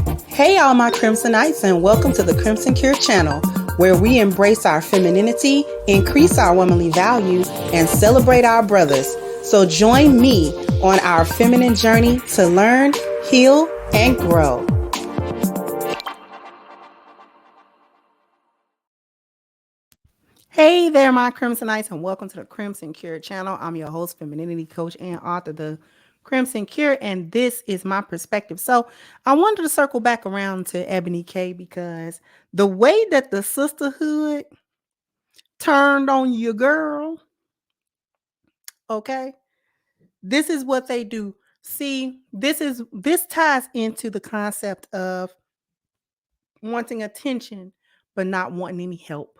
Hey, all my Crimsonites, and welcome to the Crimson Cure channel, where we embrace our femininity, increase our womanly value, and celebrate our brothers. So join me on our feminine journey to learn, heal, and grow. Hey there, my Crimsonites, and welcome to the Crimson Cure channel. I'm your host, femininity coach, and author of the Crimson Cure, and this is my perspective. So I wanted to circle back around to Eboni K, because the way that the sisterhood turned on your girl, okay, this is what they do. See, this ties into the concept of wanting attention but not wanting any help.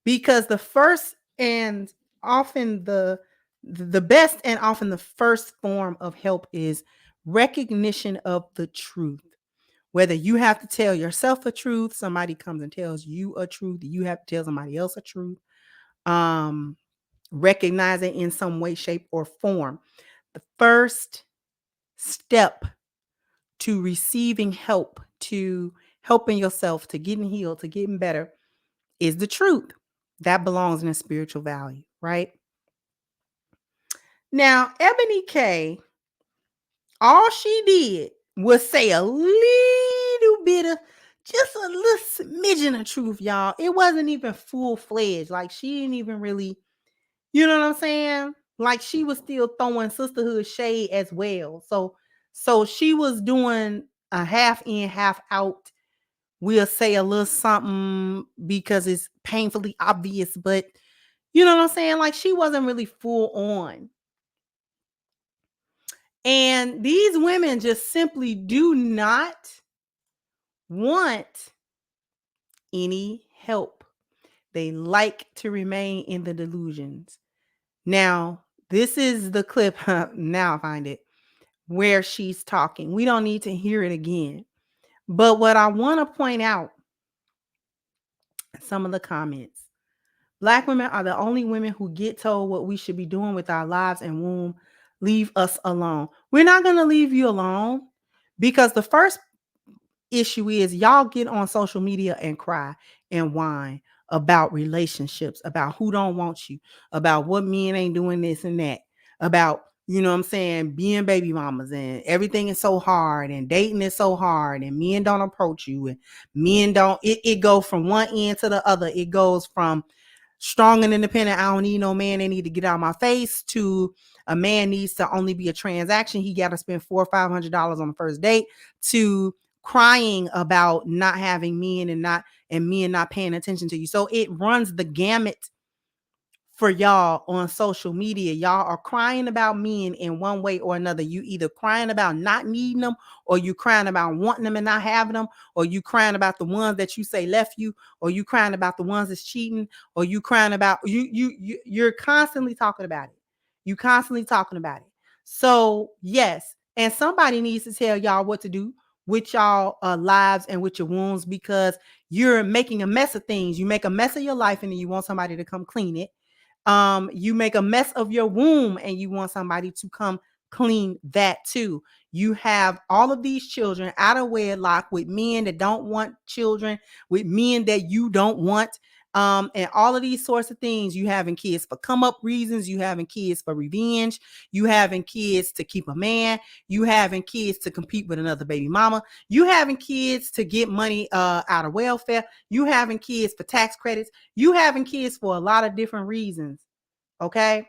Because the first and often the best and often the first form of help is recognition of the truth. Whether you have to tell yourself a truth, somebody comes and tells you a truth, you have to tell somebody else a truth. Recognize it in some way, shape, or form. The first step to receiving help, to helping yourself, to getting healed, to getting better, is the truth. That belongs in a spiritual value, right? Now, Eboni K, all she did was say a little bit of, just a little smidgen of truth, y'all. It wasn't even full-fledged. Like, she didn't even really, you know what I'm saying? Like, she was still throwing sisterhood shade as well. So she was doing a half in, half out. We'll say a little something because it's painfully obvious, but you know what I'm saying? Like, she wasn't really full on. And these women just simply do not want any help. They like to remain in the delusions. Now, this is the clip. Now I find it where she's talking. We don't need to hear it again. But what I want to point out, some of the comments. Black women are the only women who get told what we should be doing with our lives and womb. Leave us alone. We're not going to leave you alone, because the first issue is y'all get on social media and cry and whine about relationships, about who don't want you, about what men ain't doing this and that, about, you know what I'm saying, being baby mamas, and everything is so hard, and dating is so hard, and men don't approach you, and men don't, it goes from one end to the other. It goes from strong and independent, I don't need no man, they need to get out of my face, to a man needs to only be a transaction, he got to spend $400 or $500 on the first date, to crying about not having men and men not paying attention to you. So it runs the gamut for y'all on social media. Y'all are crying about men in one way or another. You either crying about not needing them, or you crying about wanting them and not having them, or you crying about the ones that you say left you, or you crying about the ones that's cheating, or you crying about you're constantly talking about it. You constantly talking about it. So yes, and somebody needs to tell y'all what to do with y'all lives and with your wounds, because you're making a mess of things. You make a mess of your life and then you want somebody to come clean it. You make a mess of your womb and you want somebody to come clean that too. You have all of these children out of wedlock with men that don't want children, with men that you don't want, and all of these sorts of things. You having kids for come up reasons, you having kids for revenge, you having kids to keep a man, you having kids to compete with another baby mama, you having kids to get money out of welfare, you having kids for tax credits, you having kids for a lot of different reasons. Okay.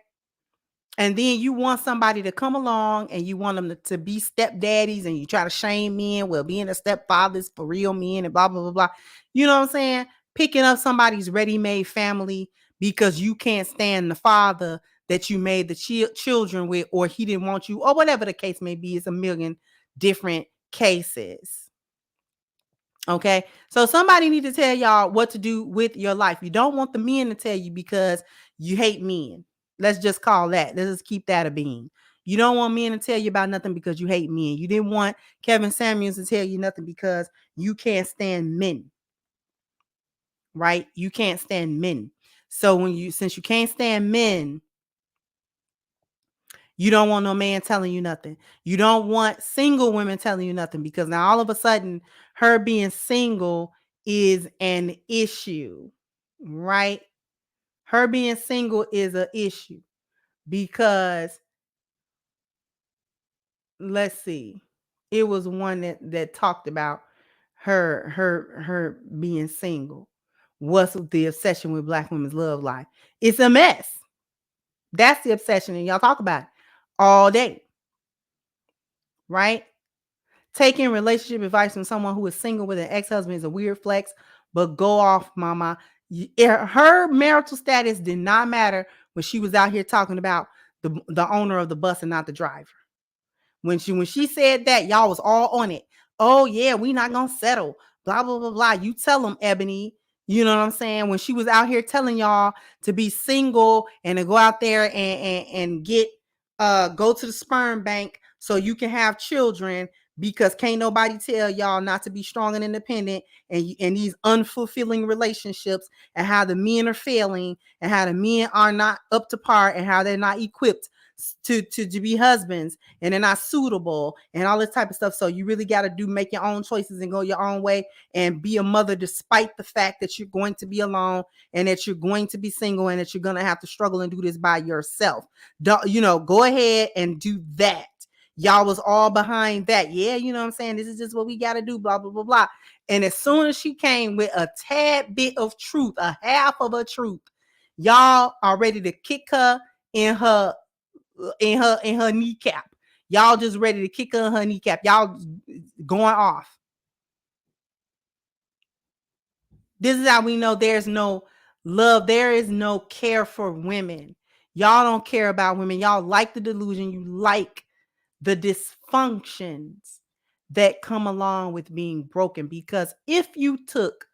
And then you want somebody to come along and you want them to be stepdaddies, and you try to shame men. Well, being a stepfather is for real men and blah, blah, blah, blah. You know what I'm saying? Picking up somebody's ready-made family because you can't stand the father that you made the children with, or he didn't want you, or whatever the case may be. It's a million different cases. Okay. So somebody need to tell y'all what to do with your life. You don't want the men to tell you because you hate men. Let's just call that. Let's just keep that a being. You don't want men to tell you about nothing because you hate men. You didn't want Kevin Samuels to tell you nothing because you can't stand men. Right? You can't stand men. So since you can't stand men, You don't want no man telling you nothing. You don't want single women telling you nothing, because now all of a sudden her being single is an issue, right? Her being single is an issue because, let's see, it was one that talked about her being single. What's the obsession with Black women's love life? It's a mess. That's the obsession, and y'all talk about it all day, right? Taking relationship advice from someone who is single with an ex-husband is a weird flex, but go off, mama. Her marital status did not matter when she was out here talking about the owner of the bus and not the driver. When she said that, y'all was all on it. Oh yeah, we not gonna settle. Blah blah blah blah. You tell them, Eboni. You know what I'm saying? When she was out here telling y'all to be single and to go out there and get go to the sperm bank so you can have children, because can't nobody tell y'all not to be strong and independent, and these unfulfilling relationships, and how the men are failing, and how the men are not up to par, and how they're not equipped to be husbands, and they're not suitable, and all this type of stuff. So you really got to make your own choices and go your own way and be a mother, despite the fact that you're going to be alone, and that you're going to be single, and that you're going to have to struggle and do this by yourself. Go ahead and do that. Y'all was all behind that. Yeah, you know what I'm saying? This is just what we got to do, blah, blah, blah, blah. And as soon as she came with a tad bit of truth, a half of a truth, y'all are ready to kick her in her kneecap. Y'all just ready to kick her in her kneecap. Y'all going off. This is how we know there's no love. There is no care for women. Y'all don't care about women. Y'all like the delusion. You like the dysfunctions that come along with being broken. Because if you took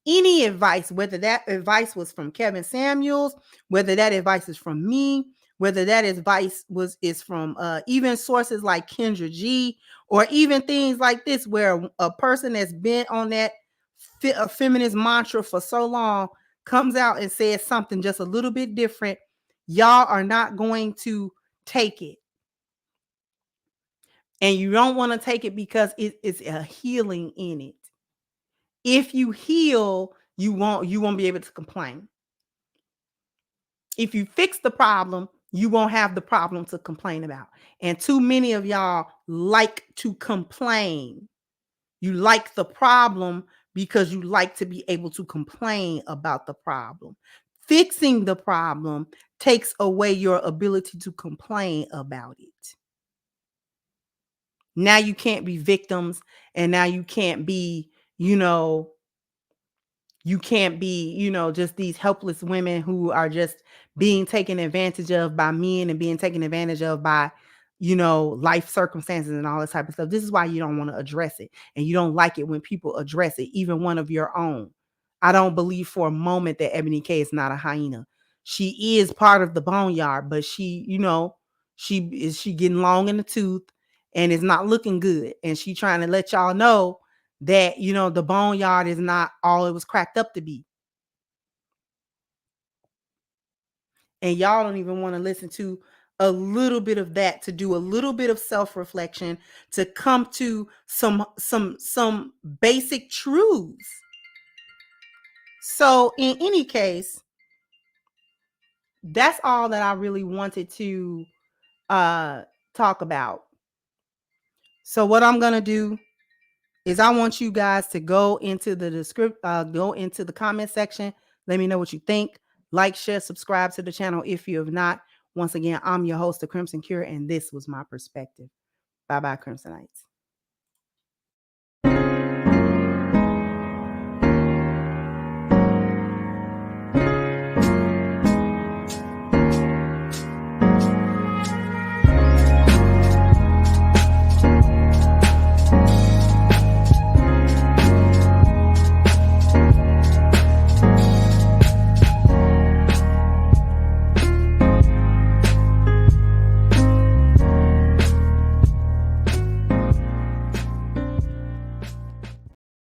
any advice, whether that advice was from Kevin Samuels, whether that advice is from me, whether that advice is from even sources like Kendra G, or even things like this, where a person that's been on that a feminist mantra for so long comes out and says something just a little bit different, y'all are not going to take it. And you don't want to take it because it's a healing in it. If you heal, you won't be able to complain. If you fix the problem, you won't have the problem to complain about. And too many of y'all like to complain. You like the problem because you like to be able to complain about the problem. Fixing the problem takes away your ability to complain about it. Now you can't be victims, and now you can't be, just these helpless women who are just being taken advantage of by men, and being taken advantage of by, life circumstances and all this type of stuff. This is why you don't want to address it. And you don't like it when people address it, even one of your own. I don't believe for a moment that Eboni K is not a hyena. She is part of the boneyard, but she getting long in the tooth and is not looking good. And she trying to let y'all know that, the boneyard is not all it was cracked up to be. And y'all don't even want to listen to a little bit of that, to do a little bit of self-reflection, to come to some basic truths. So in any case, that's all that I really wanted to talk about. So what I'm going to do is I want you guys to go into the comment section. Let me know what you think. Like, share, subscribe to the channel if you have not. Once again, I'm your host, The Crimson Cure, and this was my perspective. Bye-bye, Crimsonites.